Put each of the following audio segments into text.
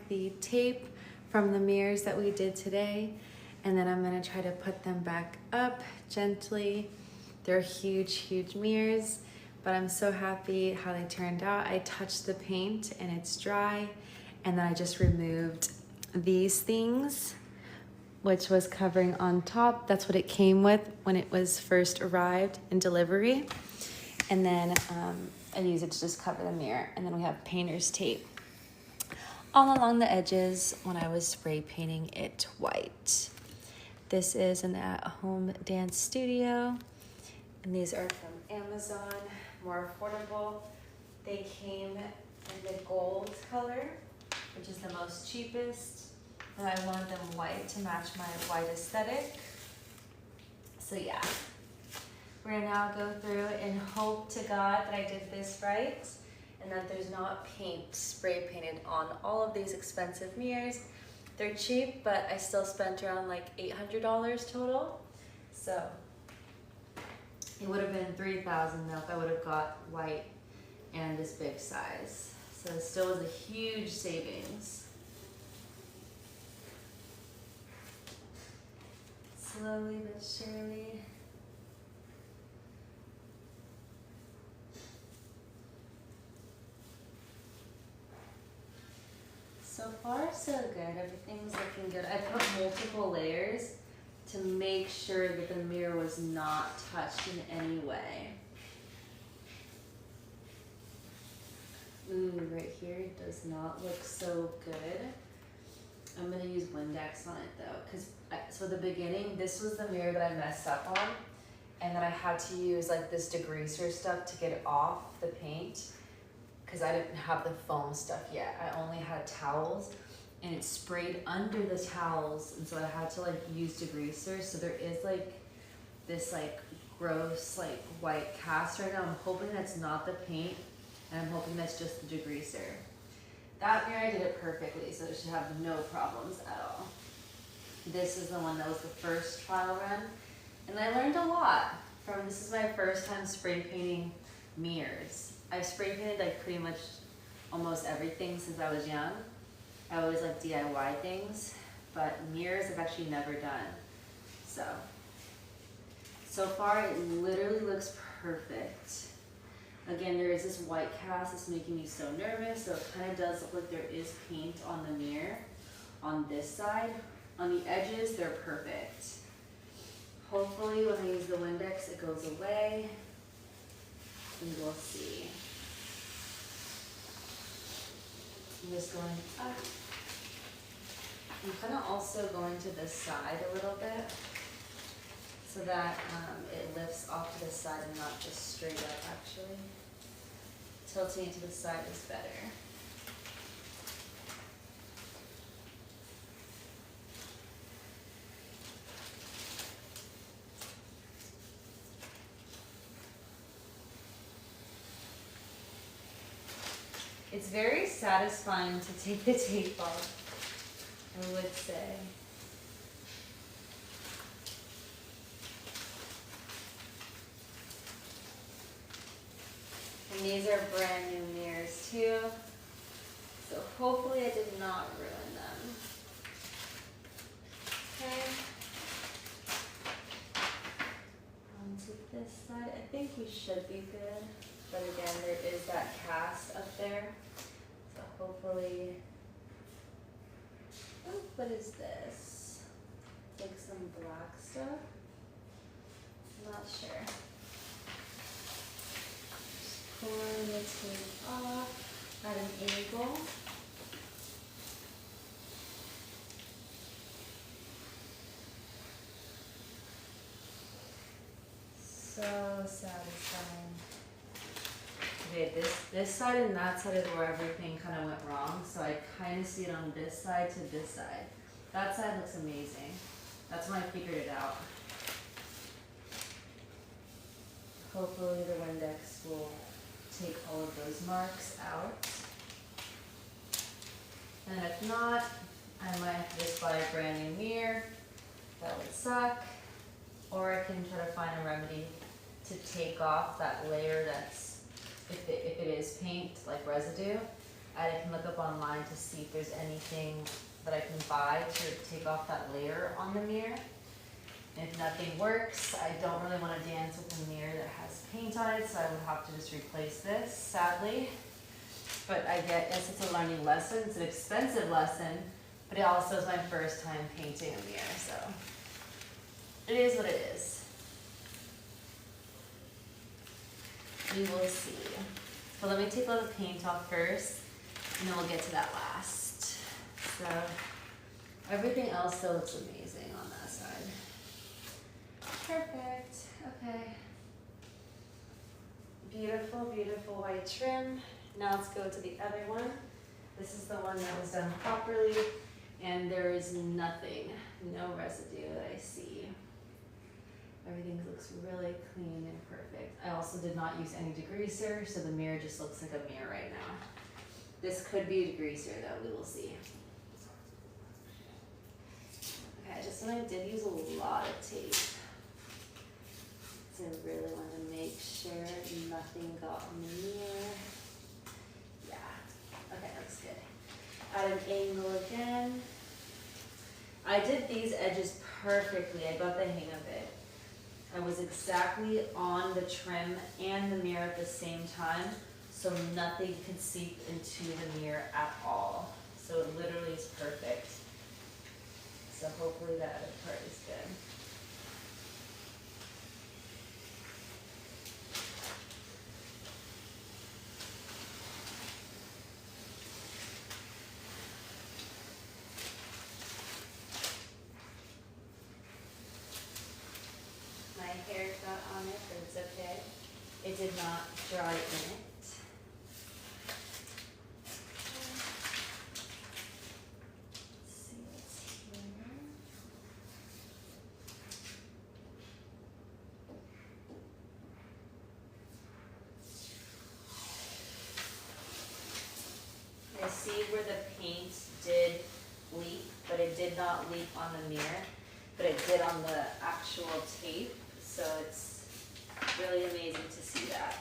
the tape from the mirrors that we did today, and then I'm gonna try to put them back up gently. They're huge, huge mirrors, but I'm so happy how they turned out. I touched the paint and it's dry, and then I just removed these things, which was covering on top. That's what it came with when it was first arrived in delivery. And then I use it to just cover the mirror. And then we have painter's tape all along the edges when I was spray painting it white. This is an at-home dance studio, and these are from Amazon, more affordable. They came in the gold color, which is the most cheapest. And I wanted them white to match my white aesthetic. So yeah, we're gonna now go through and hope to God that I did this right and that there's not paint spray painted on all of these expensive mirrors. They're cheap, but I still spent around like $800 total. So it would have been $3,000 though if I would have got white and this big size. So it still was a huge savings. Slowly but surely. So far, so good. Everything's looking good. I put multiple layers to make sure that the mirror was not touched in any way. Ooh, right here does not look so good. I'm gonna use Windex on it though, because so the beginning, this was the mirror that I messed up on, and then I had to use like this degreaser stuff to get it off the paint, because I didn't have the foam stuff yet. I only had towels, and it sprayed under the towels, and so I had to like use degreaser. So there is like this like gross like white cast right now. I'm hoping that's not the paint, and I'm hoping that's just the degreaser. That mirror I did it perfectly, so it should have no problems at all. This is the one that was the first trial run, and I learned a lot from, this is my first time spray painting mirrors. I've spray painted like pretty much almost everything since I was young. I always like DIY things, but mirrors I've actually never done. So far it literally looks perfect. Again, there is this white cast that's making me so nervous, so it kind of does look like there is paint on the mirror on this side. On the edges, they're perfect. Hopefully when I use the Windex, it goes away, and we'll see. I'm just going up. I'm kind of also going to this side a little bit, so that it lifts off to the side and not just straight up actually. Tilting it to the side is better. It's very satisfying to take the tape off, I would say. And these are brand new mirrors too, so hopefully I did not ruin them. Okay. Onto this side, I think we should be good, but again, there is that cast up there, so hopefully. Oh, what is this? Like some black stuff? I'm not sure. Pulling the tape off at an angle. So satisfying. Okay, this side and that side is where everything kind of went wrong. So I kind of see it on this side to this side. That side looks amazing. That's when I figured it out. Hopefully the Windex will take all of those marks out. And if not, I might have to just buy a brand new mirror. That would suck. Or I can try to find a remedy to take off that layer that's, if it is paint, like residue, I can look up online to see if there's anything that I can buy to take off that layer on the mirror. And if nothing works, I don't really want to dance with a mirror that has paint on it, so I would have to just replace this, sadly. But I guess it's a learning lesson. It's an expensive lesson, but it also is my first time painting a mirror, so it is what it is. We will see. But let me take all the paint off first, and then we'll get to that last. So everything else still looks amazing on that side. Perfect. Okay. Beautiful, beautiful white trim. Now let's go to the other one. This is the one that was done properly, and there is nothing, no residue that I see. Everything looks really clean and perfect. I also did not use any degreaser, so the mirror just looks like a mirror right now. This could be a degreaser though, we will see. Okay, just when I did use a lot of tape, so I really want to make sure nothing got on the mirror. Yeah, okay, looks good. At an angle again. I did these edges perfectly, I got the hang of it. I was exactly on the trim and the mirror at the same time, so nothing could seep into the mirror at all. So it literally is perfect. So hopefully that other part is good. My hair got on it, but it's okay. It did not dry in it. Let's see what's here. I see where the paint did leak, but it did not leak on the mirror, but it did on the actual tape. So it's really amazing to see that.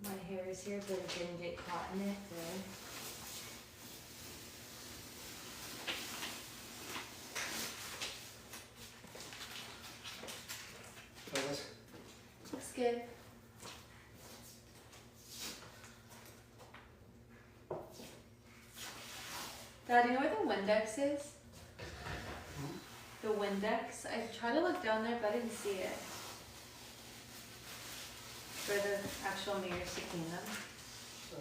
My hair is here, but it didn't get caught in it. Good. Looks good. Dad, you know where the Windex is? The Windex? I tried to look down there, but I didn't see it. For the actual mirrors to clean them. I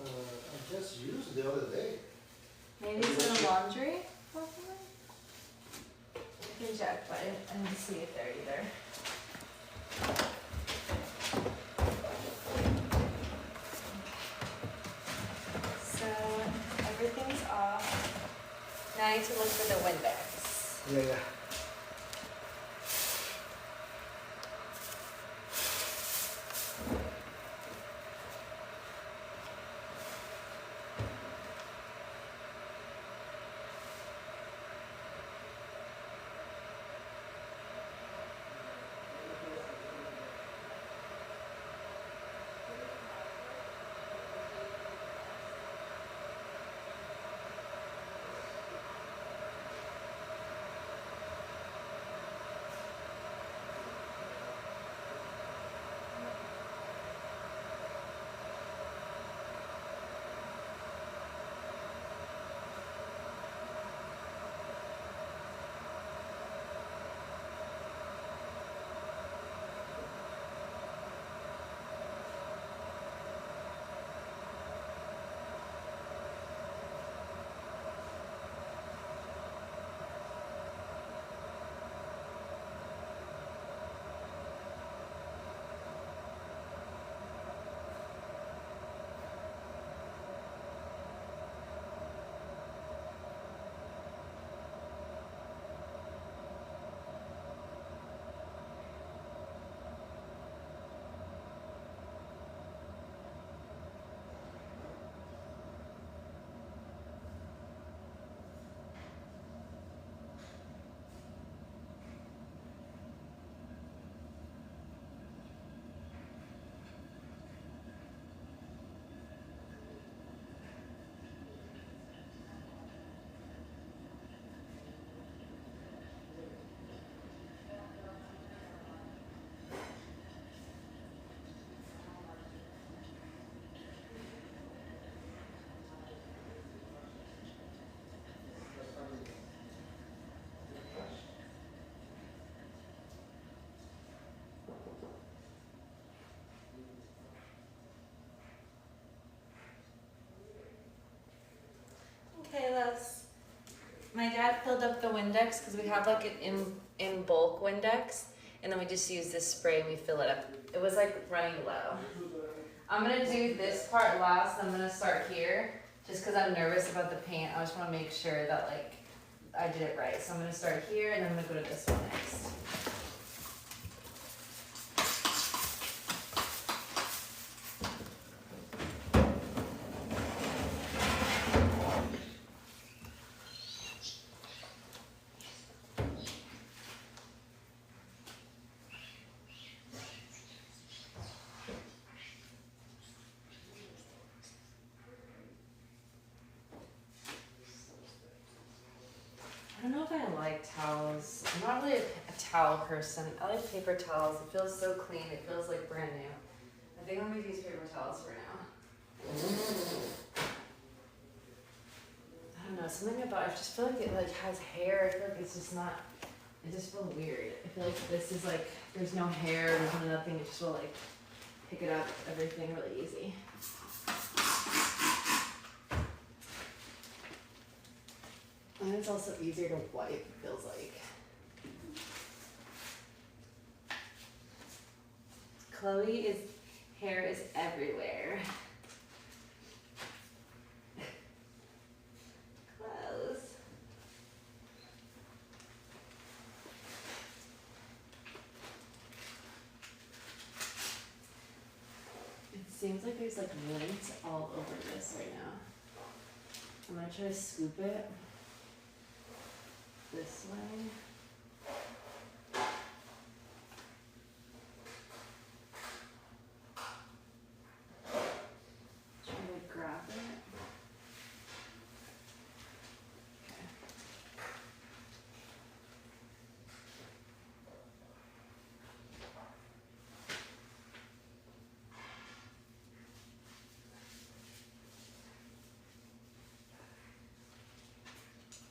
just used the other day. Maybe it's in the laundry, possibly? I can check, but I didn't see it there either. So everything's off. Now I need to look for the Windex. Yeah. My dad filled up the Windex because we have like an in bulk Windex, and then we just use this spray and we fill it up. It was like running low. I'm gonna do this part last. I'm gonna start here just because I'm nervous about the paint. I just want to make sure that like I did it right. So I'm gonna start here and then I'm gonna go to this one next. I don't know if I like towels. I'm not really a towel person. I like paper towels. It feels so clean. It feels like brand new. I think I'm gonna use paper towels for now. I don't know, something about it. I just feel like it like has hair. I feel like it's just not. It just feels weird. I feel like this is like there's no hair. There's nothing. It just will like pick it up everything really easy. And it's also easier to wipe, it feels like. Chloe's hair is everywhere. Close. It seems like there's like lint all over this right now. I'm gonna try to scoop it this way. Try to grab it. Okay.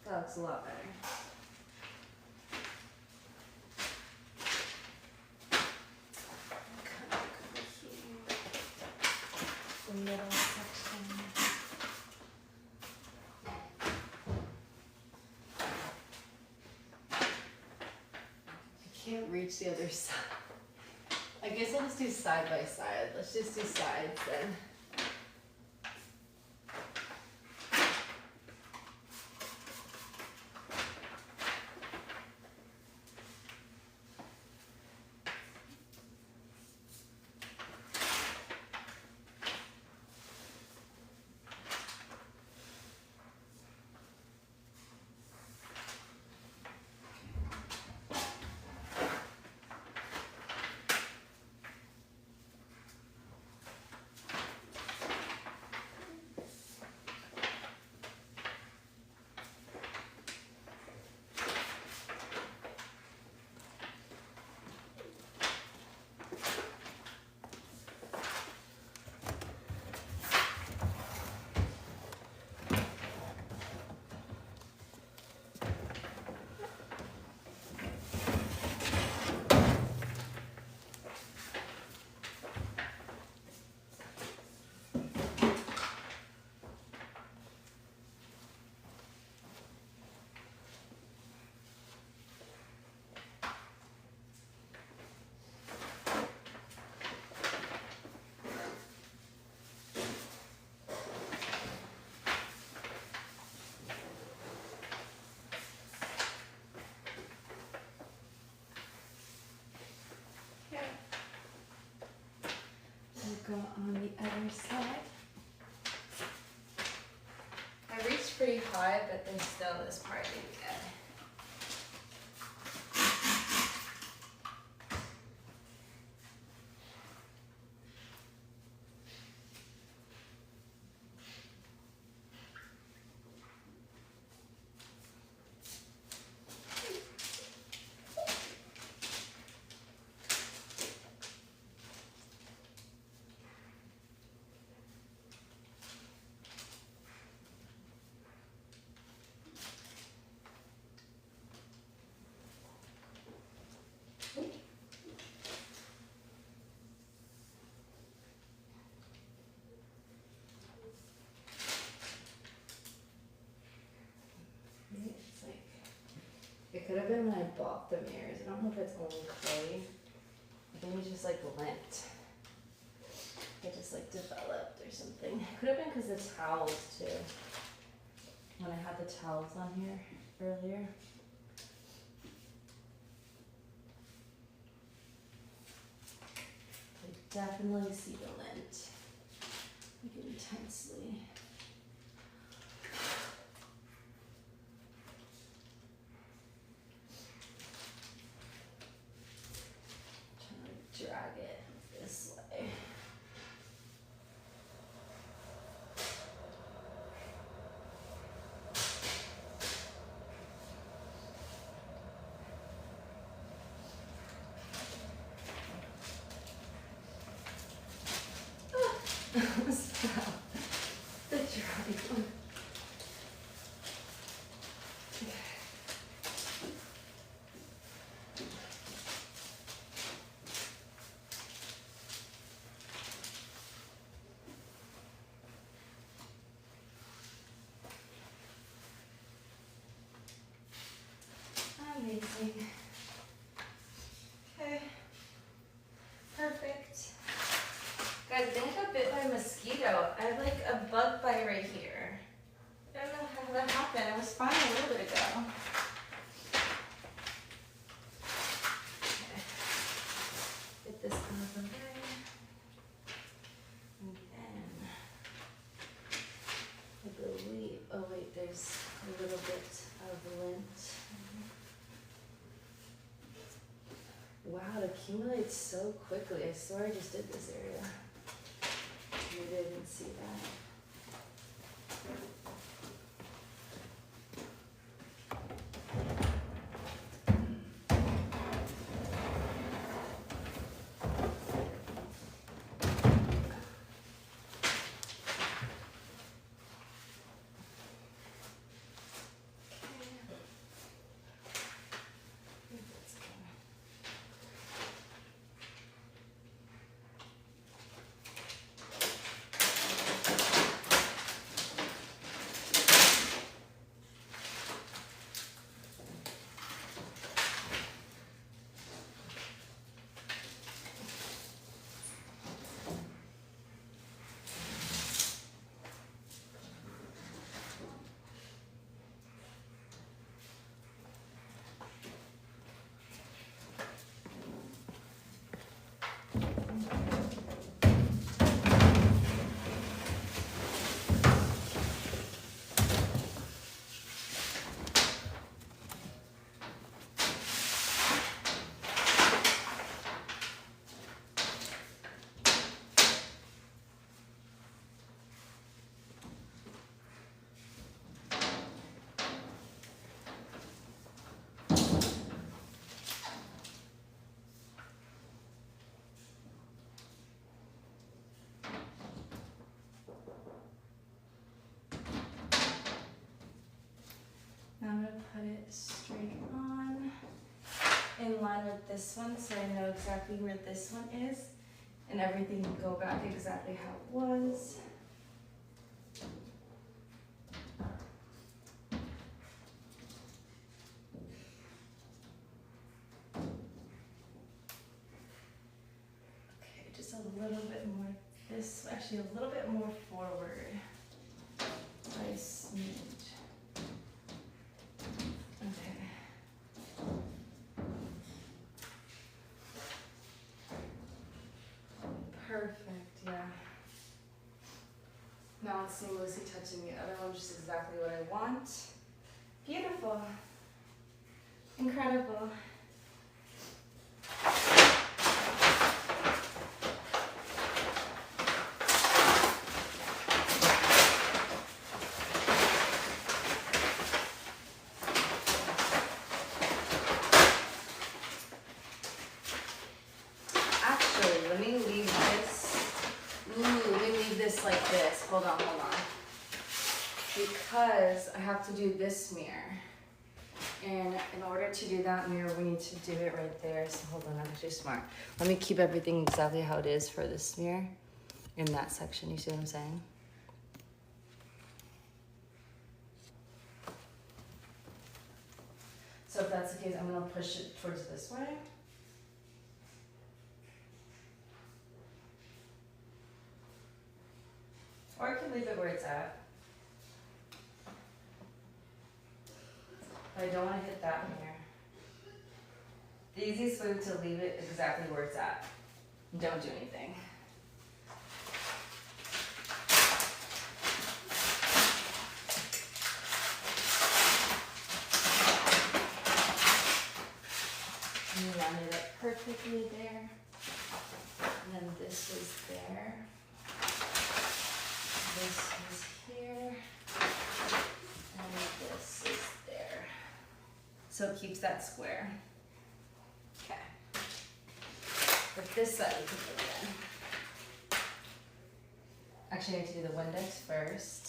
That looks a lot better. The middle section. I can't reach the other side. I guess I'll just do side by side. Let's just do sides then. Go on the other side. I reached pretty high, but there's still this part I didn't get. could have been when I bought the mirrors. I don't know if it's only clay. I think it's just like lint. It just like developed or something. It could have been because the towels too. When I had the towels on here earlier. I definitely see the lint. Like intensely. Drag it this way. Stop. The dry one. Amazing. Okay. Perfect. Guys, I think I got bit by a mosquito. I have like a bug bite right here. I don't know how that happened. I was fine a little bit ago. Okay. Get this out of the way. And then I believe, oh wait, there's a little bit of lint. Wow, it accumulates so quickly. I swear I just did this area. Maybe I didn't see that. Now I'm going to put it straight on in line with this one so I know exactly where this one is and everything will go back exactly how it was. Okay, just a little bit more this, actually a little bit more forward by a smidge. Okay. Perfect, yeah. Now it's seamlessly touching the other one, just exactly what I want. Beautiful. Incredible. Actually, let me leave this. Let me leave this like this. Hold on. Because I have to do this mirror. And in order to do that mirror, we need to do it right there. So hold on, I'm actually smart. Let me keep everything exactly how it is for this mirror in that section. You see what I'm saying? So So if that's the case, I'm gonna push it towards this way. Or I can leave it where it's at. But I don't wanna hit that mirror. The easiest way to leave it is exactly where it's at. Don't do anything. And you line it up perfectly there. And then this is there. This is here. And this is there. So it keeps that square. Okay. But this side we can put it in. Actually, I need to do the Windex first.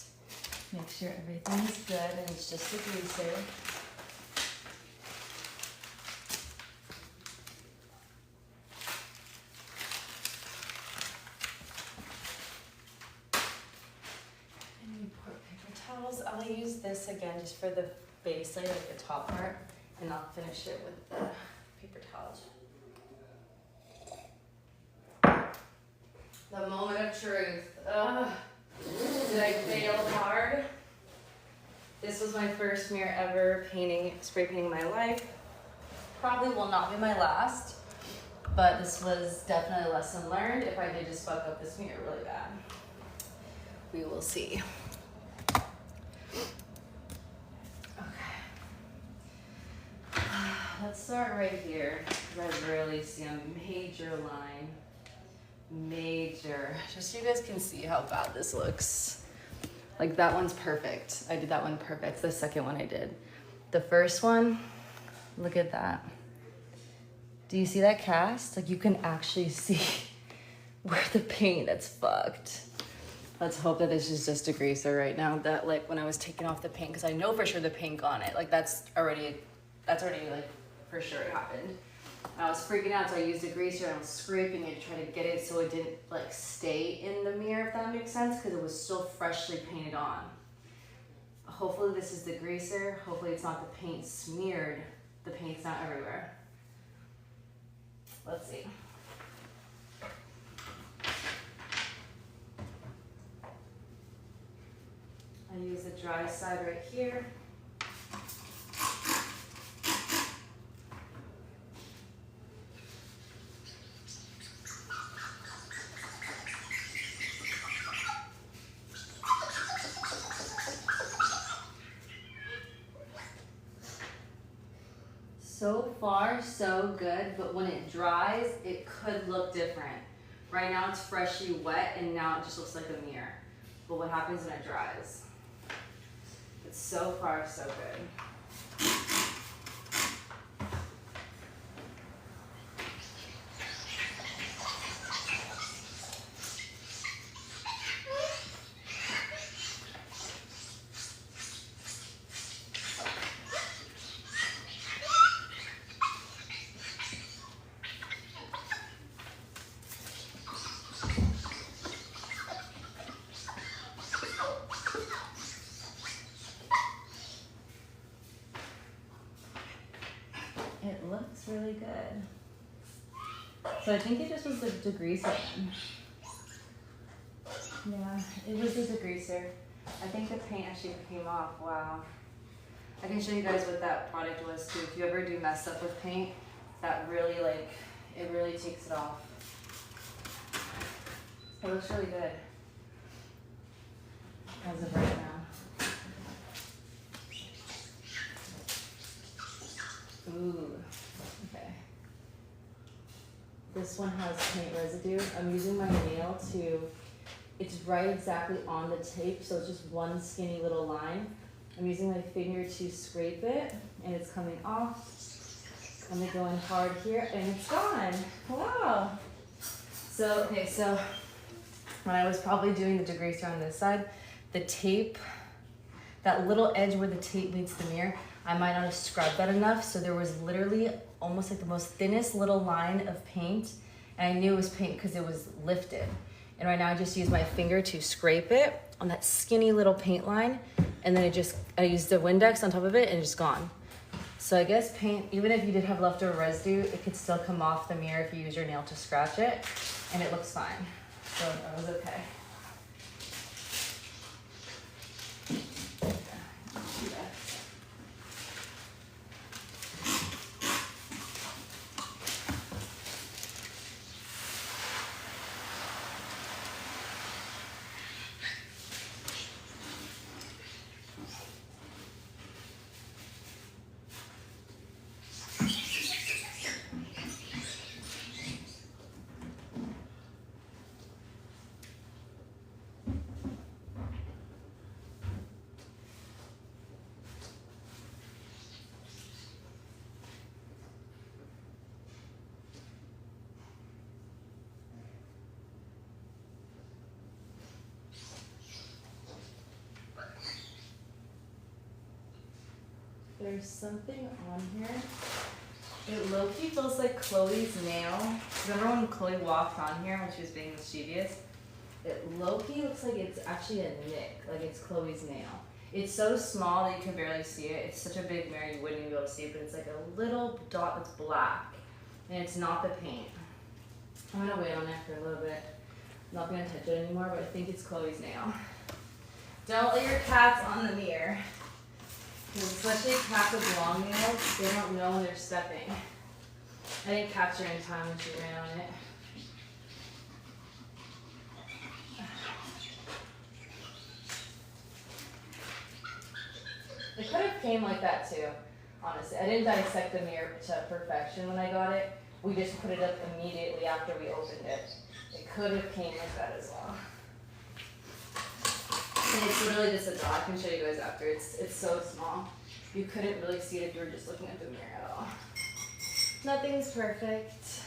Make sure everything's good and it's just a greaser. I'll use this again just for the base layer, like the top part, and I'll finish it with the paper towels. The moment of truth. Did I fail hard? This was my first mirror ever spray painting in my life. Probably will not be my last, but this was definitely a lesson learned if I did just fuck up this mirror really bad. We will see. Let's start right here, because I really see a major line. Major. Just so you guys can see how bad this looks. Like that one's perfect. I did that one perfect. The second one I did. The first one, look at that. Do you see that cast? Like you can actually see where the paint that's fucked. Let's hope that this is just a greaser right now. That like when I was taking off the paint, because I know for sure the paint on it. Like that's already like for sure it happened. I was freaking out, so I used a greaser and I was scraping it to try to get it so it didn't like stay in the mirror, if that makes sense, because it was still freshly painted on. Hopefully this is the greaser. Hopefully it's not the paint smeared. The paint's not everywhere. Let's see. I use the dry side right here. So far, so good, but when it dries, it could look different. Right now it's freshly wet and now it just looks like a mirror. But what happens when it dries? But so far, so good. It looks really good. So I think it just was the degreaser. Yeah, it was the degreaser. I think the paint actually came off. Wow. I can show you guys what that product was too. If you ever do mess up with paint, that really it really takes it off. It looks really good. As of right now. Ooh, okay. This one has paint residue. I'm using my nail to, it's right exactly on the tape, so it's just one skinny little line. I'm using my finger to scrape it, and it's coming off. I'm gonna go in hard here, and it's gone. Wow. So, okay, so when I was probably doing the degreaser on this side, the tape, that little edge where the tape meets the mirror, I might not have scrubbed that enough, so there was literally almost like the most thinnest little line of paint, and I knew it was paint because it was lifted. And right now I just use my finger to scrape it on that skinny little paint line, and then I use the Windex on top of it, and it's gone. So I guess paint, even if you did have leftover residue, it could still come off the mirror if you use your nail to scratch it, and it looks fine. So that was okay. There's something on here. It low-key feels like Chloe's nail. Remember when Chloe walked on here when she was being mischievous? It low-key looks like it's actually a nick, like it's Chloe's nail. It's so small that you can barely see it. It's such a big mirror you wouldn't even be able to see it, but it's like a little dot that's black. And it's not the paint. I'm gonna wait on it for a little bit. I'm not gonna touch it anymore, but I think it's Chloe's nail. Don't let your cats on the mirror. Especially cats with long nails, they don't know when they're stepping. I didn't catch her in time when she ran on it. It could have came like that too, honestly. I didn't dissect the mirror to perfection when I got it. We just put it up immediately after we opened it. It could have came like that as well. And it's literally just a dot. I can show you guys after. It's so small. You couldn't really see it if you were just looking at the mirror at all. Nothing's perfect.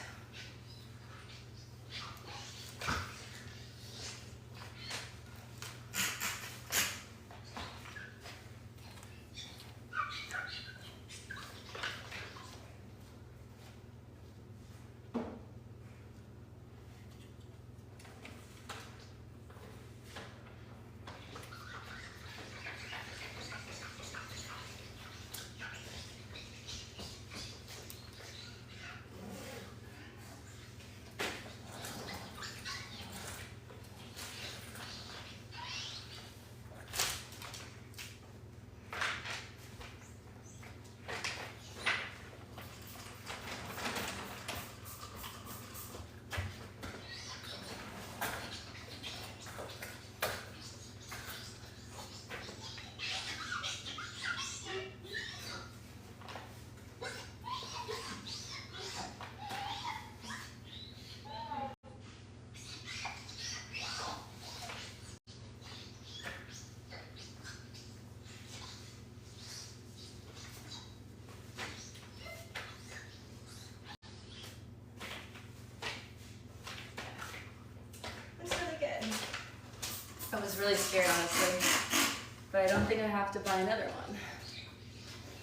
I was really scared, honestly, but I don't think I have to buy another one.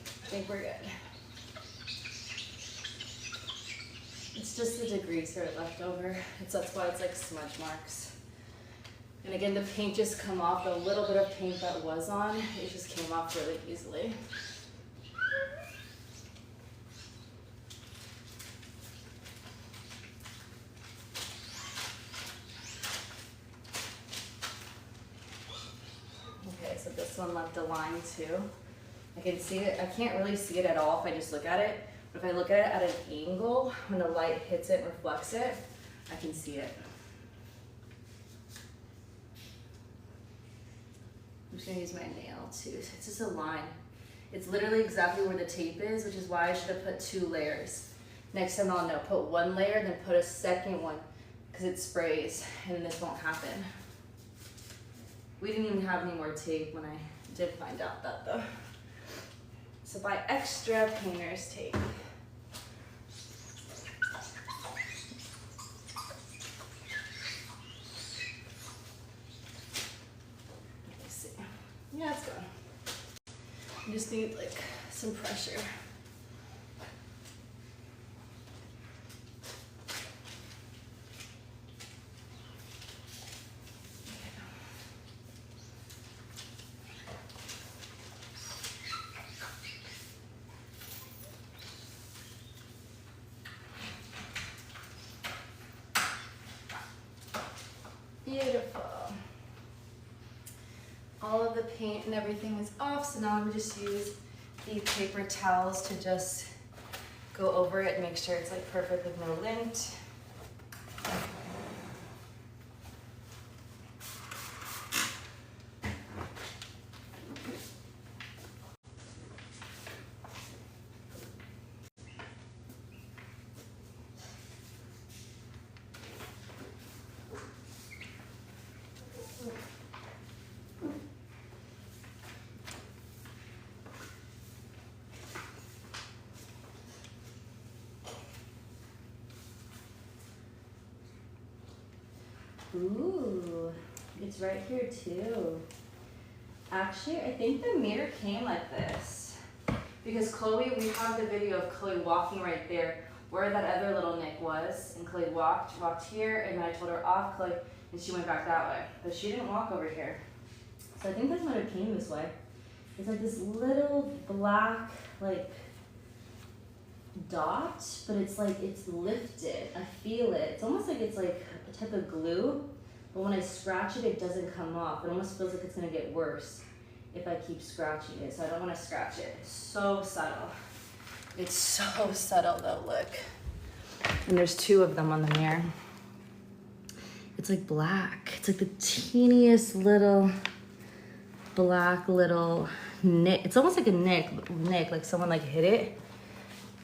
I think we're good. It's just the degreaser left over. That's why it's like smudge marks. And again, the paint just come off. The little bit of paint that was on, it just came off really easily. So this one left a line too. I can see it, I can't really see it at all if I just look at it, but if I look at it at an angle, when the light hits it, reflects it, I can see it. I'm just gonna use my nail too. It's just a line. It's literally exactly where the tape is, which is why I should have put 2 layers. Next time I'll know, put 1 layer, then put a second one, because it sprays, and then this won't happen. We didn't even have any more tape when I did find out that though. So buy extra painter's tape. Let's see. Yeah, it's good. You just need like some pressure. paint and everything is off, so now I'm just use the paper towels to just go over it and make sure it's like perfect with no lint. Ooh, it's right here too. Actually, I think the mirror came like this. Because Chloe, we have the video of Chloe walking right there where that other little nick was. And Chloe walked here, and then I told her off Chloe, and she went back that way. But she didn't walk over here. So I think that's when it came this way. It's like this little black, like, dot, but it's like it's lifted. I feel it. It's almost like it's like a type of glue, but when I scratch it, it doesn't come off. It almost feels like it's gonna get worse if I keep scratching it, so I don't want to scratch it. It's so subtle. It's so subtle though, look. And there's two of them on the mirror. It's like black. It's like the teeniest little black little nick. It's almost like a nick, like someone like hit it.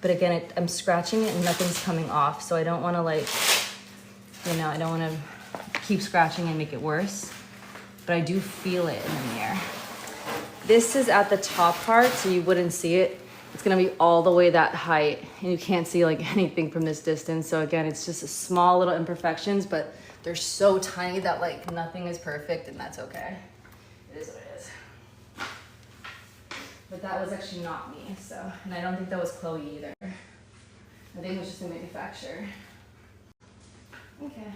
But again, I'm scratching it and nothing's coming off. So I don't want to like, you know, I don't want to keep scratching and make it worse. But I do feel it in the mirror. This is at the top part, so you wouldn't see it. It's gonna be all the way that height, and you can't see like anything from this distance. So again, it's just a small little imperfections, but they're so tiny that like nothing is perfect, and that's okay. It is what it is. But that was actually not me, so, and I don't think that was Chloe either. I think it was just a manufacturer. Okay.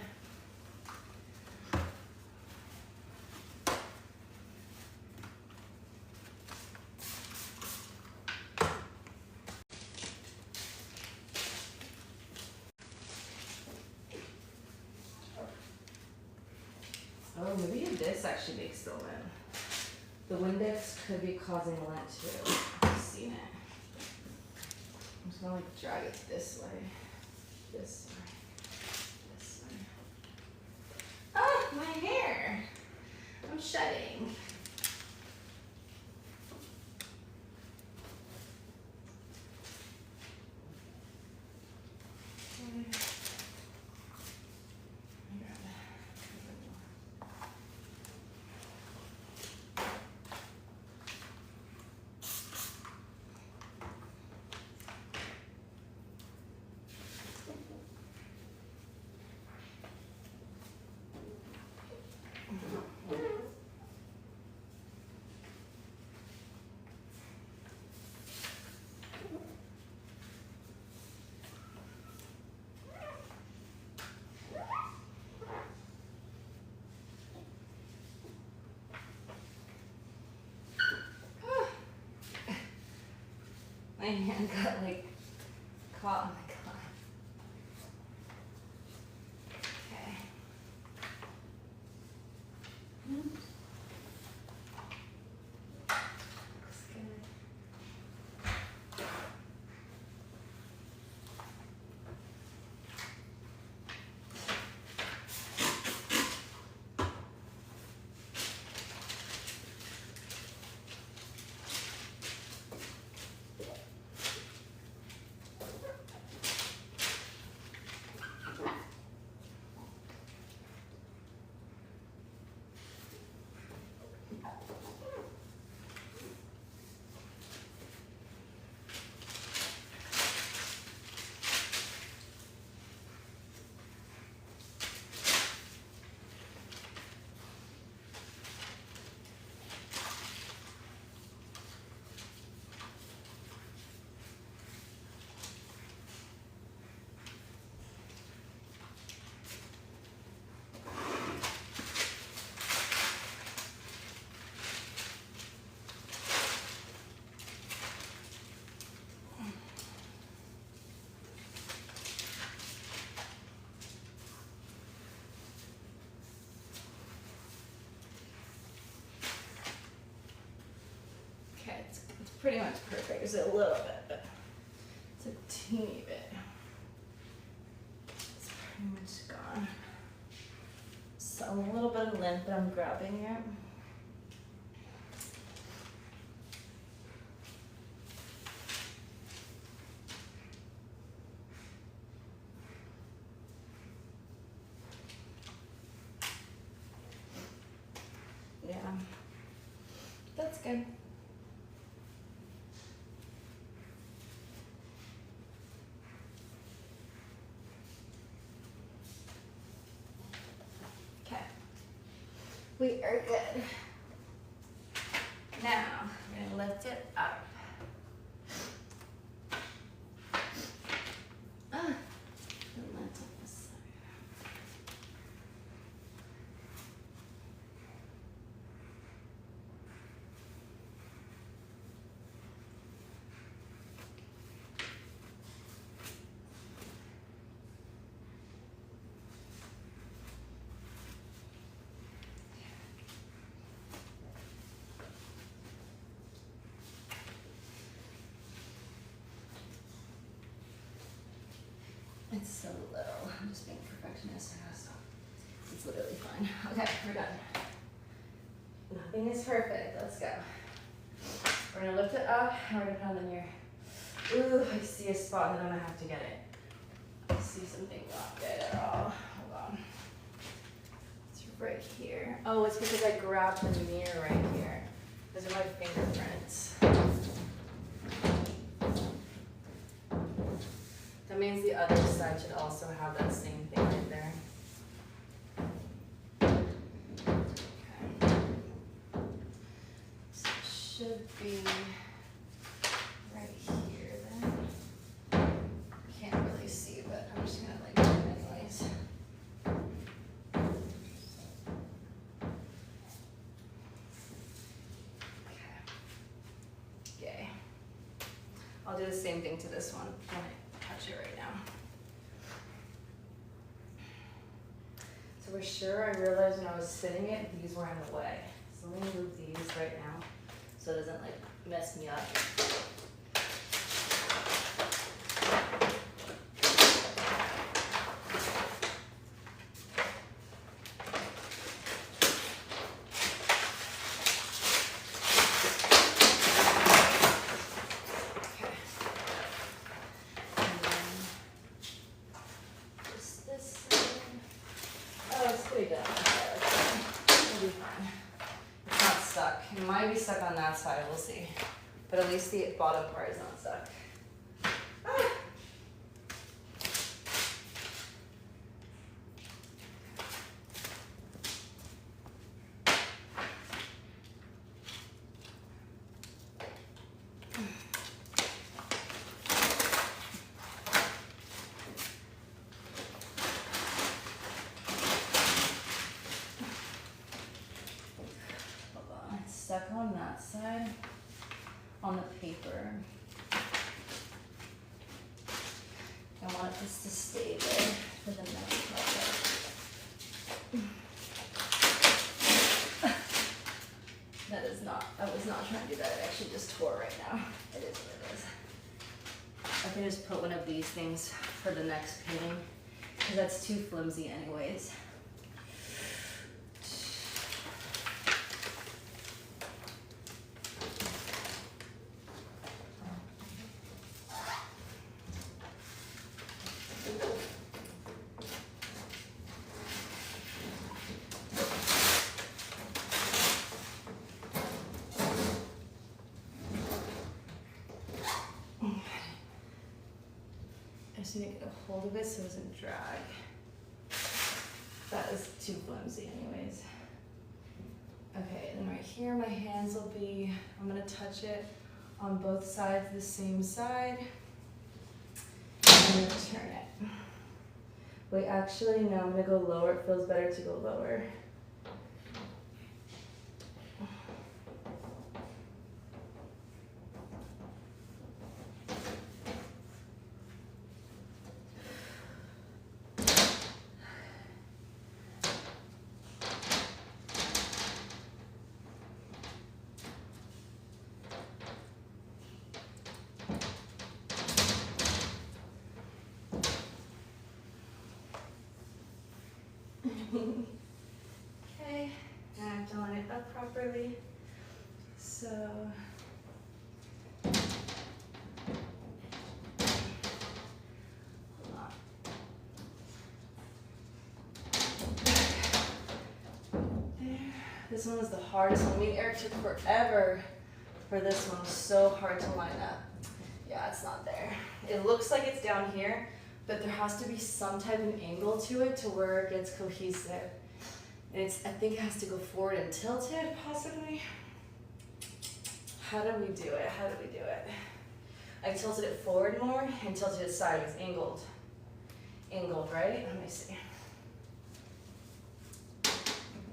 Oh, maybe this actually makes the lint. The Windex could be causing lint too. I've seen it. I'm just gonna like drag it this way. This way. This way. Ah, my hair! I'm shedding. My hand got like caught. Oh my god. Okay. Looks good. Okay, it's pretty much perfect. It's a little bit, but it's a teeny bit. It's pretty much gone. So a little bit of lint that I'm grabbing it. Yeah, that's good. Okay, we are good. Now, I'm gonna lift it up. Ah, the lint on this side. It's so little. I'm just being a perfectionist. So it's literally fine. Okay, we're done. Nothing is perfect. Let's go. We're gonna lift it up and we're gonna put it on the mirror. Ooh, I see a spot that I'm gonna have to get it. I see something not good at all. Hold on. It's right here. Oh, it's because I grabbed the mirror right here. Those are my fingerprints. That means the other side should also have that same thing right there. Okay. So it should be right here then. Can't really see, but I'm just gonna like do it anyways. Okay. Yay. I'll do the same thing to this one when I touch it right now. So we're sure, I realized when I was sitting it, these were in the way. So let me move these right now so it doesn't like mess me up. Stuck on that side, we'll see. But at least the bottom part is not stuck. Ah. Stuck on that side, on the paper. I want this to stay there for the next project. I was not trying to do that, it actually just tore right now. It is what it is. I can just put one of these things for the next painting, because that's too flimsy anyways. I just need to get a hold of it so it doesn't drag. That is too flimsy anyways. Okay, then right here my hands will be, I'm gonna touch it on both sides the same side. And I'm gonna turn it. Wait, actually no, I'm gonna go lower. It feels better to go lower. Okay, now I have to line it up properly. So, hold on. There. This one was the hardest one. Me and Eric took forever for this one. It was so hard to line up. Yeah, it's not there. It looks like it's down here, but there has to be some type of angle to it to where it gets cohesive. And I think it has to go forward and tilted, possibly. How do we do it? How do we do it? I tilted it forward more and tilted it sideways, angled. Angled, right? Let me see.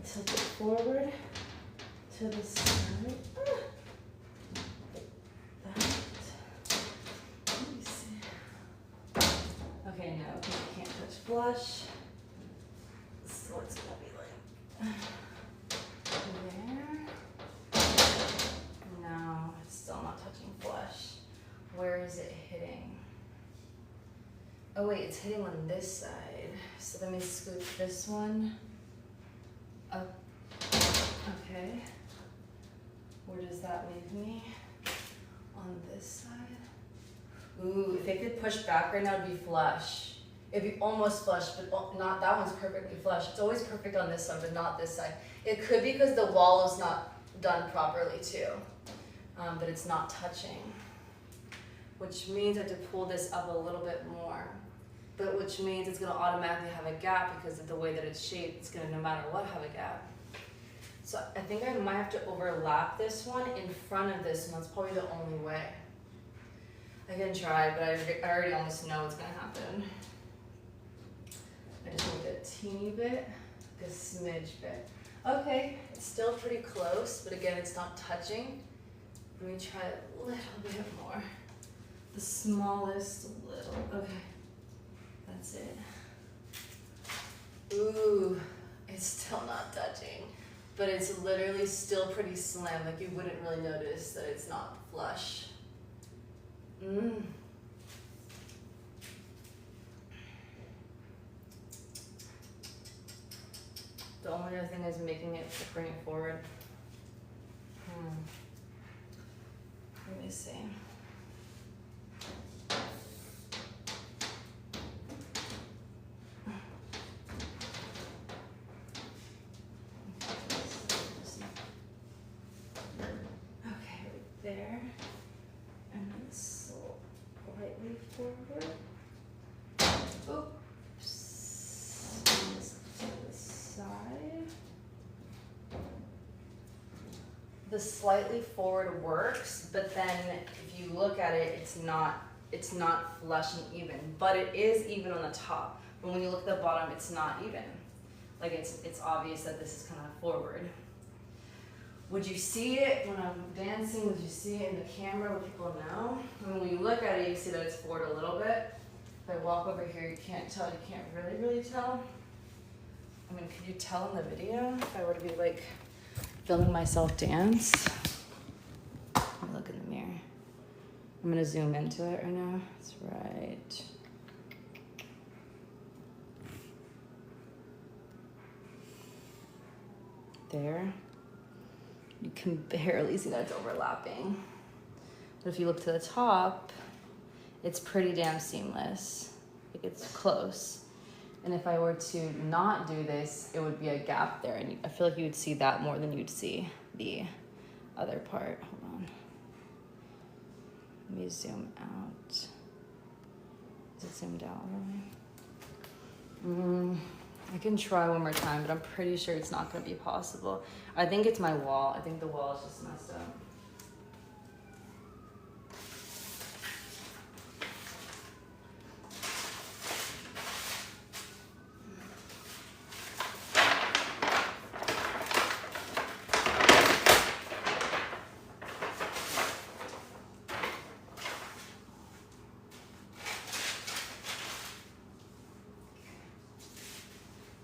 Tilt it forward to the side. That. Let me see. Okay, no, you can't touch flush. So it's gonna be like there. No, it's still not touching flush. Where is it hitting? Oh wait, it's hitting on this side. So let me scoop this one up. Okay. Where does that leave me? On this side? Ooh, if it could push back right now, it'd be flush. It'd be almost flush, but not, that one's perfectly flush. It's always perfect on this side, but not this side. It could be because the wall is not done properly too, but it's not touching. Which means I have to pull this up a little bit more. But which means it's gonna automatically have a gap because of the way that it's shaped. It's gonna, no matter what, have a gap. So I think I might have to overlap this one in front of this one. That's probably the only way. I can try, but I already almost know what's gonna happen. I just need a teeny bit, like a smidge bit. Okay, it's still pretty close, but again, it's not touching. Let me try a little bit more. The smallest little, okay. That's it. Ooh, it's still not touching, but it's literally still pretty slim. Like you wouldn't really notice that it's not flush. The only other thing is making it, bring it forward. Let me see. There, and then slightly forward. Oops. To the side. The slightly forward works, but then if you look at it, it's not flush and even, but it is even on the top. But when you look at the bottom, it's not even. Like it's obvious that this is kind of forward. Would you see it when I'm dancing? Would you see it in the camera? Would people know? I mean, when you look at it, you see that it's forward a little bit. If I walk over here, you can't tell. You can't really tell. I mean, could you tell in the video if I were to be like filming myself dance? Let me look in the mirror. I'm gonna zoom into it right now. That's right. There. You can barely see that it's overlapping. But if you look to the top, it's pretty damn seamless. Like it's close. And if I were to not do this, it would be a gap there. And I feel like you would see that more than you'd see the other part. Hold on. Let me zoom out. Is it zoomed out already? I can try one more time, but I'm pretty sure it's not gonna be possible. I think it's my wall. I think the wall is just messed up.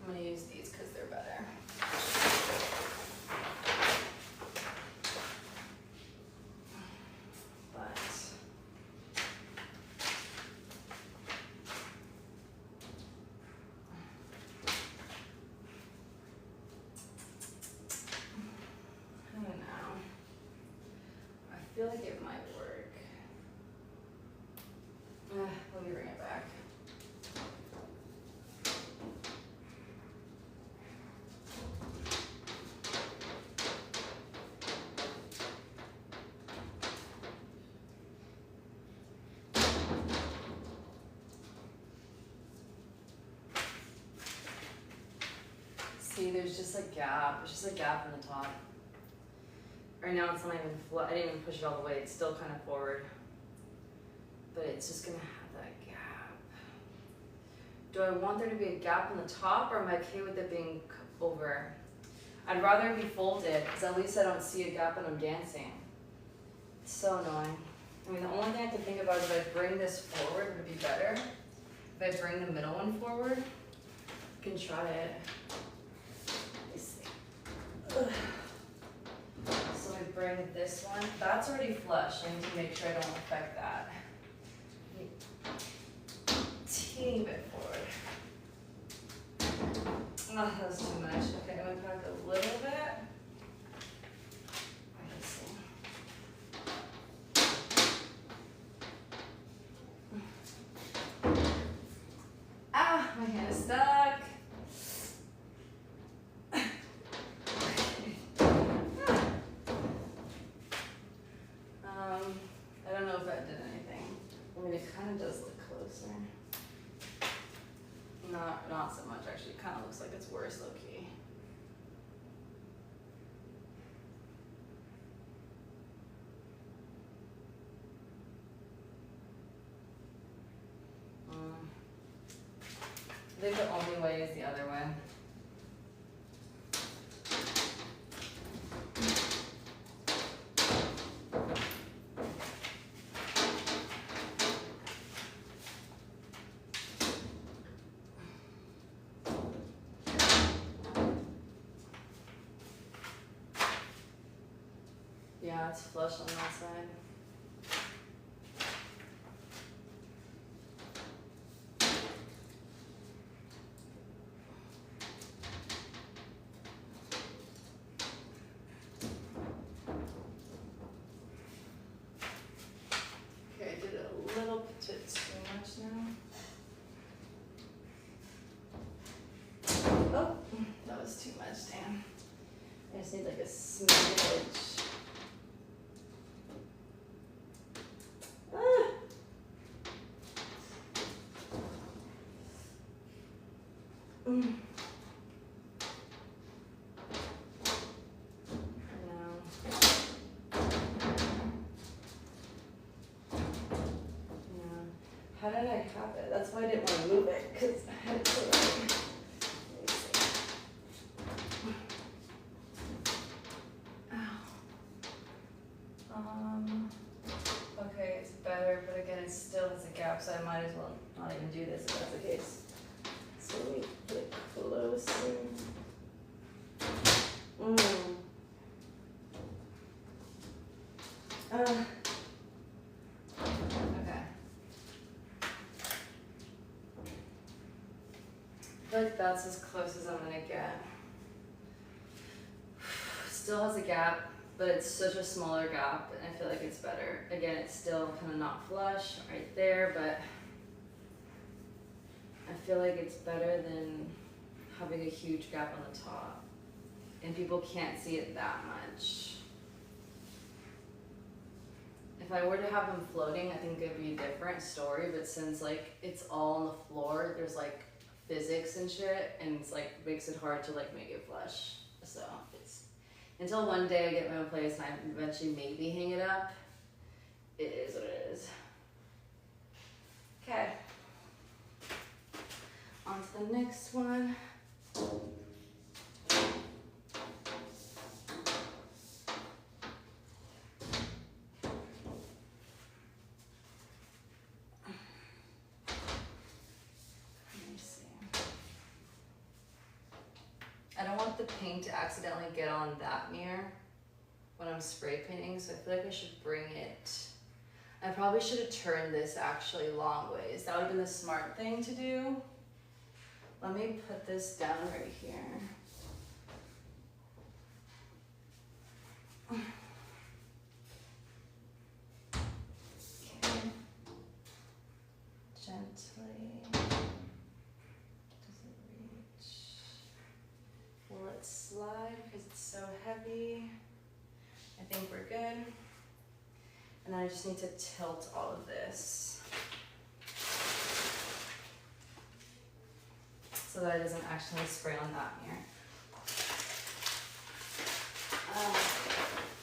I'm gonna use these because they're better. feel like it might work. Let me bring it back. See, there's just a gap. It's just a gap in the top. Right now it's not even flat. I didn't even push it all the way. It's still kind of forward. But it's just gonna have that gap. Do I want there to be a gap in the top, or am I okay with it being over? I'd rather it be folded, because at least I don't see a gap when I'm dancing. It's so annoying. I mean, the only thing I can think about is if I bring this forward, would it be better? If I bring the middle one forward, I can try it. Let me see. Ugh. So I bring this one. That's already flush. I need to make sure I don't affect that. Teeny bit forward. Oh, that was too much. Okay, I'm gonna back a little bit. Let's see. Ah, my hand is stuck. I don't know if that did anything. I mean, it kind of does look closer. Not so much actually. It kind of looks like it's worse low key. I think the only way is the other way. Yeah, it's flush on that side. Okay, I did it a little bit too much now. Oh, that was too much, damn. I just need like a smidge. How did I have it? That's why I didn't want to move it, because I had it so right. Okay, it's better, but again, it still has a gap, so I might as well not even do this if that's the case. So let me put it closer. Okay. I feel like that's as close as I'm gonna get. Still has a gap, but it's such a smaller gap, and I feel like it's better. Again, it's still kind of not flush right there, but I feel like it's better than having a huge gap on the top. And people can't see it that much. If I were to have them floating, I think it'd be a different story, but since like it's all on the floor, there's like physics and shit, and it's like makes it hard to like make it flush. So it's until one day I get my own place and I eventually maybe hang it up. It is what it is. Okay. On to the next one. I don't want the paint to accidentally get on that mirror when I'm spray painting, so I feel like I should bring it. I probably should have turned this actually long ways. That would have been the smart thing to do. Let me put this down right here. gently. Does it reach? Will it slide because it's so heavy? I think we're good. And then I just need to tilt all of this so that it doesn't actually spray on that mirror.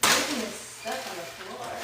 Making this stuff on the floor.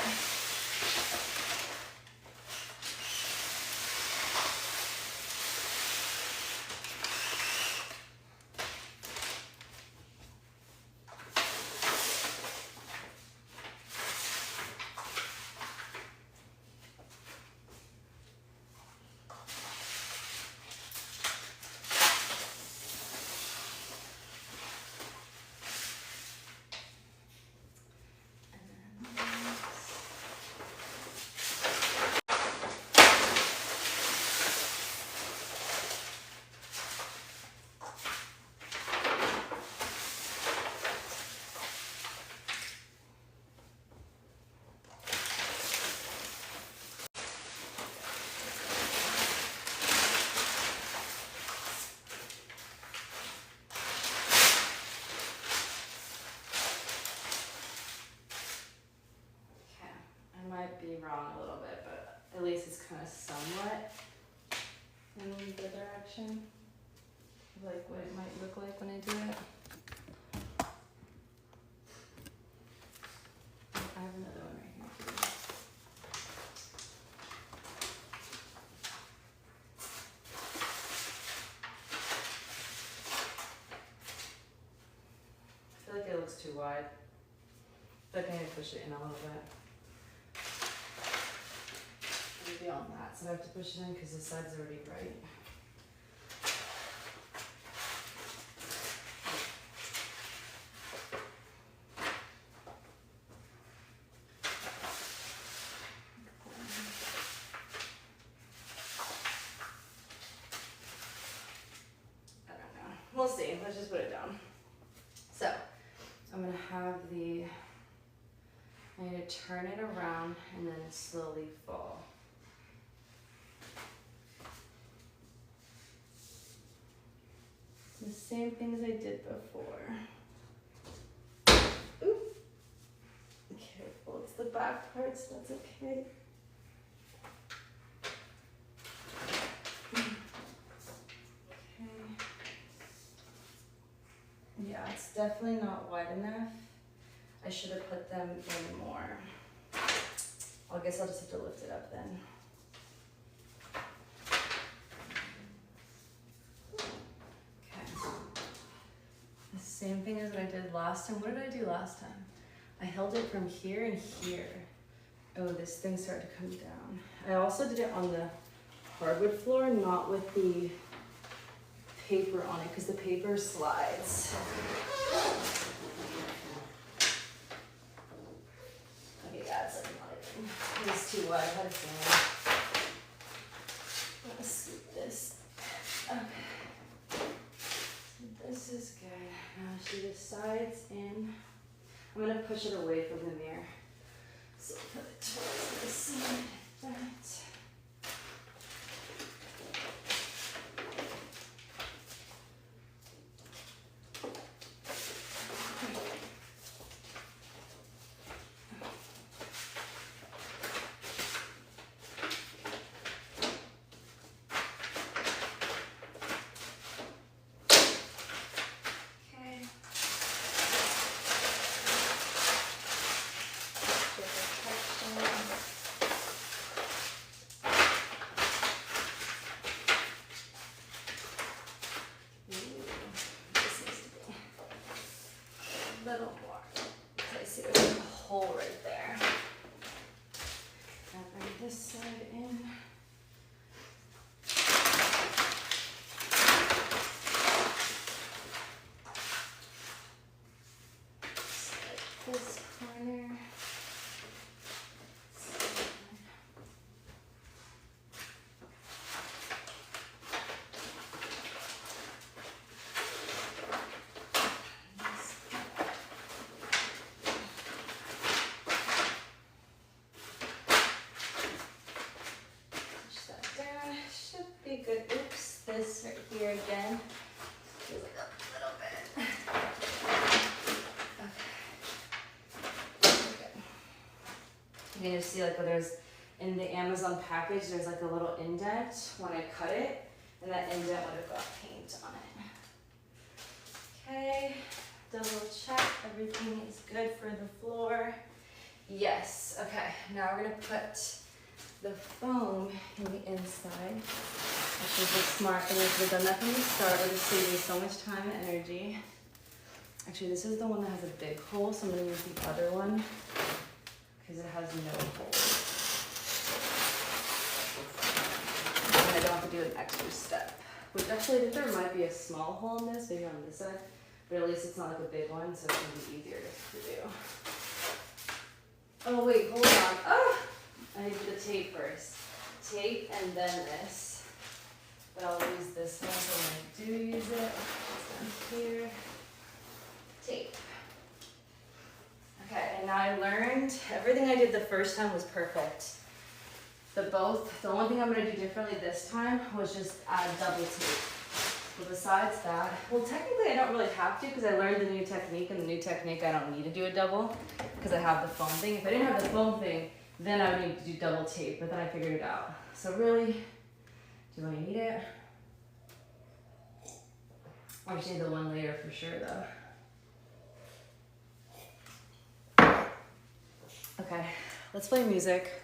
Be wrong a little bit, but at least it's kind of somewhat in the direction of like what it might look like when I do it. I have another one right here too. I feel like it looks too wide. I feel like I need to push it in a little bit. Beyond that, so I have to push it in because the side's already right. I don't know. We'll see. Let's just put it down. So I'm gonna have I need to turn it around and then slowly fall. The same thing as I did before. Oop. Careful, it's the back part, so that's okay. Okay. Yeah, it's definitely not wide enough. I should have put them in more. I guess I'll just have to lift it up then. Same thing as what I did last time. What did I do last time? I held it from here and here. Oh, this thing started to come down. I also did it on the hardwood floor, not with the paper on it, because the paper slides. Okay, yeah, it's like not even. It's too wide. I had a feeling. I'm gonna scoop this. Okay. This is good. Now she decides in. I'm gonna push it away from the mirror. So put it towards the side. That. You can just see like there's, in the Amazon package, there's like a little indent when I cut it, and that indent would have got paint on it. Okay, double check everything is good for the floor. Yes, okay, now we're gonna put the foam in the inside. Which is the smart thing. I should have done that from the start. It would have saved me so much time and energy. Actually, this is the one that has a big hole, so I'm gonna use the other one because it has no hole. And I don't have to do an extra step. Which actually, I think there might be a small hole in this, maybe on this side, but at least it's not like a big one, so it's gonna be easier to do. Oh wait, hold on. Oh, I need to do the tape first. Tape and then this. But I'll use this one so when I do use it. It's down here. Tape. Okay, and now I learned everything I did the first time was perfect. The only thing I'm gonna do differently this time was just add double tape. But besides that, well technically I don't really have to because I learned the new technique, and the new technique I don't need to do a double because I have the foam thing. If I didn't have the foam thing, then I would need to do double tape, but then I figured it out. So really, do I need it? I just need the one layer for sure though. Okay, let's play music.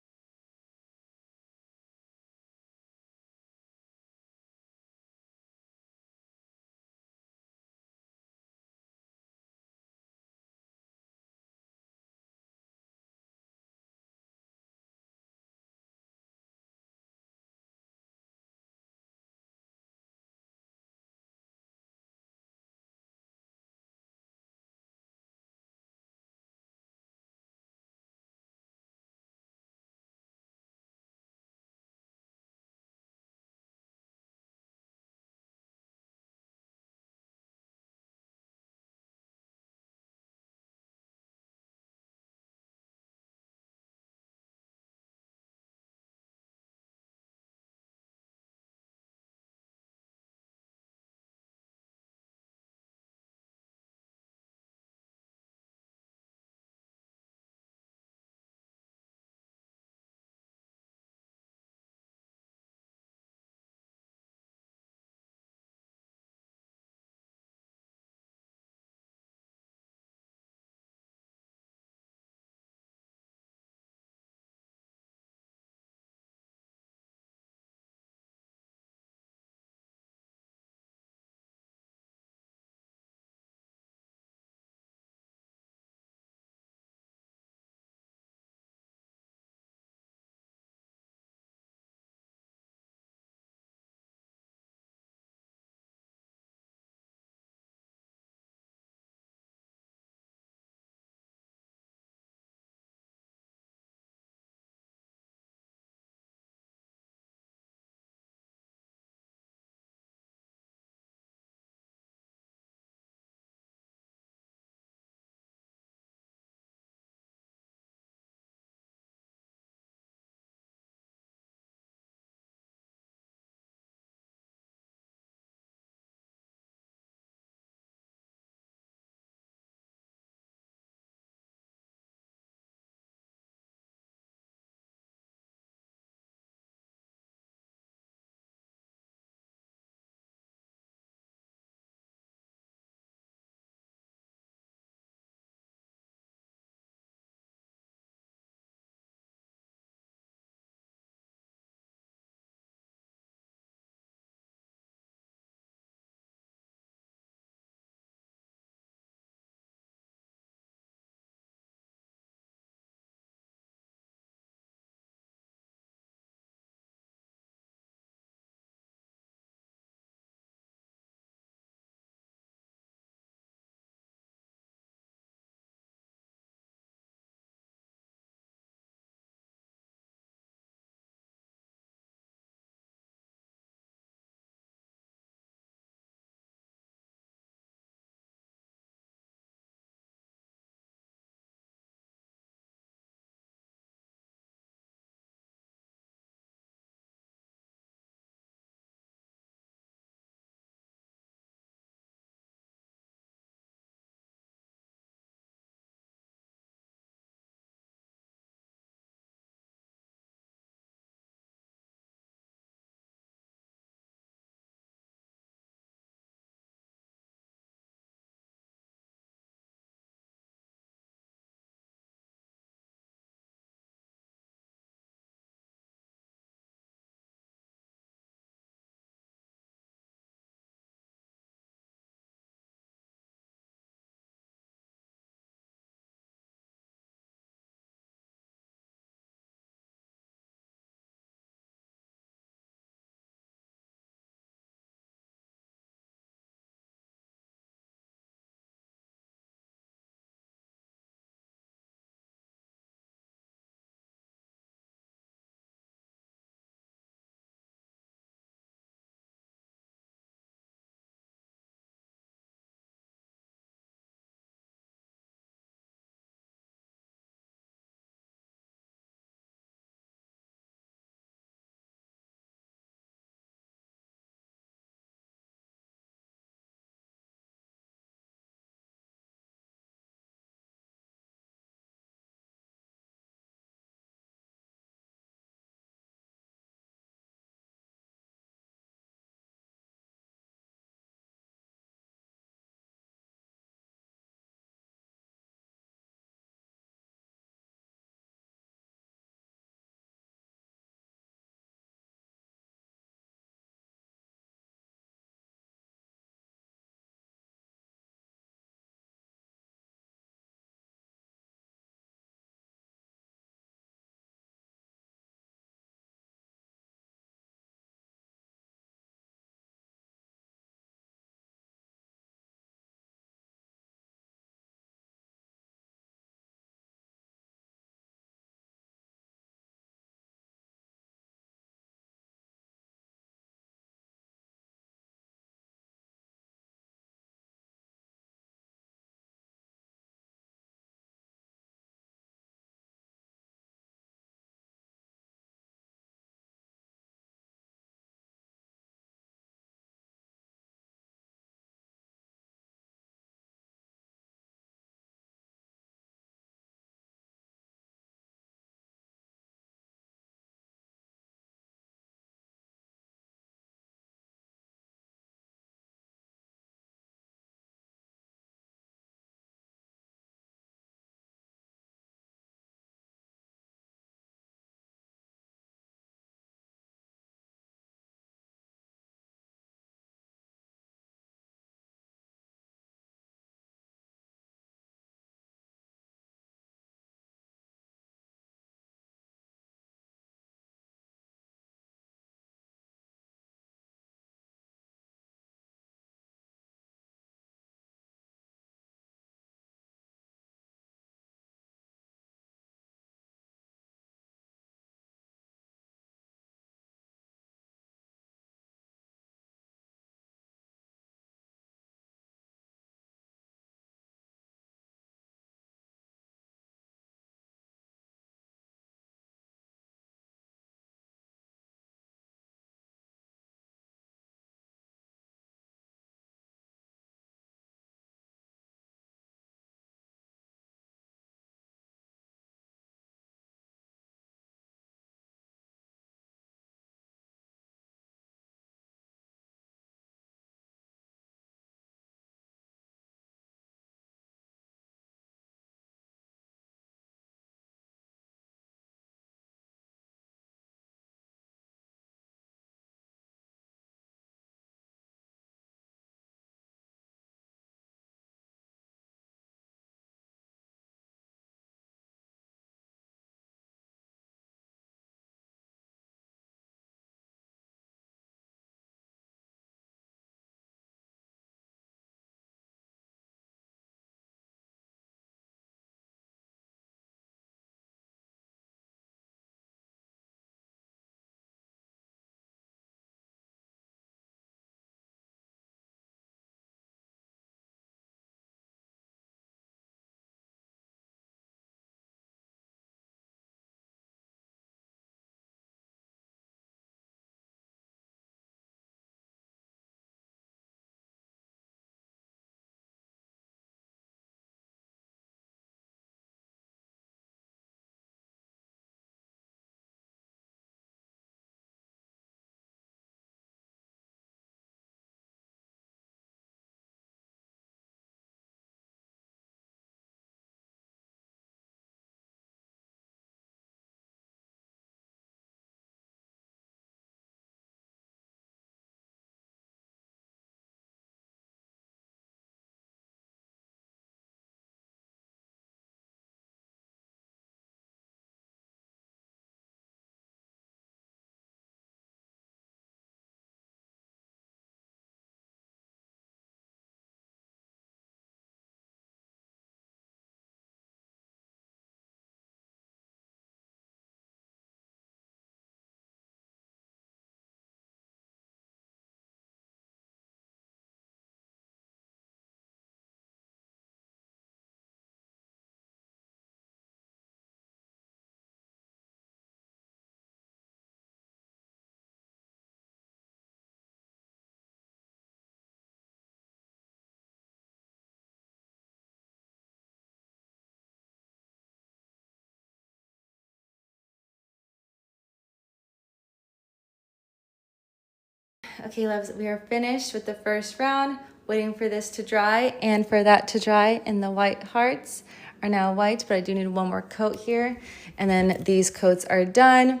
Okay, loves, we are finished with the first round, waiting for this to dry and for that to dry. And the white hearts are now white, but I do need one more coat here. And then these coats are done.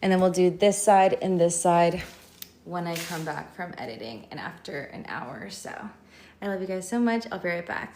And then we'll do this side and this side when I come back from editing and after an hour or so. I love you guys so much. I'll be right back.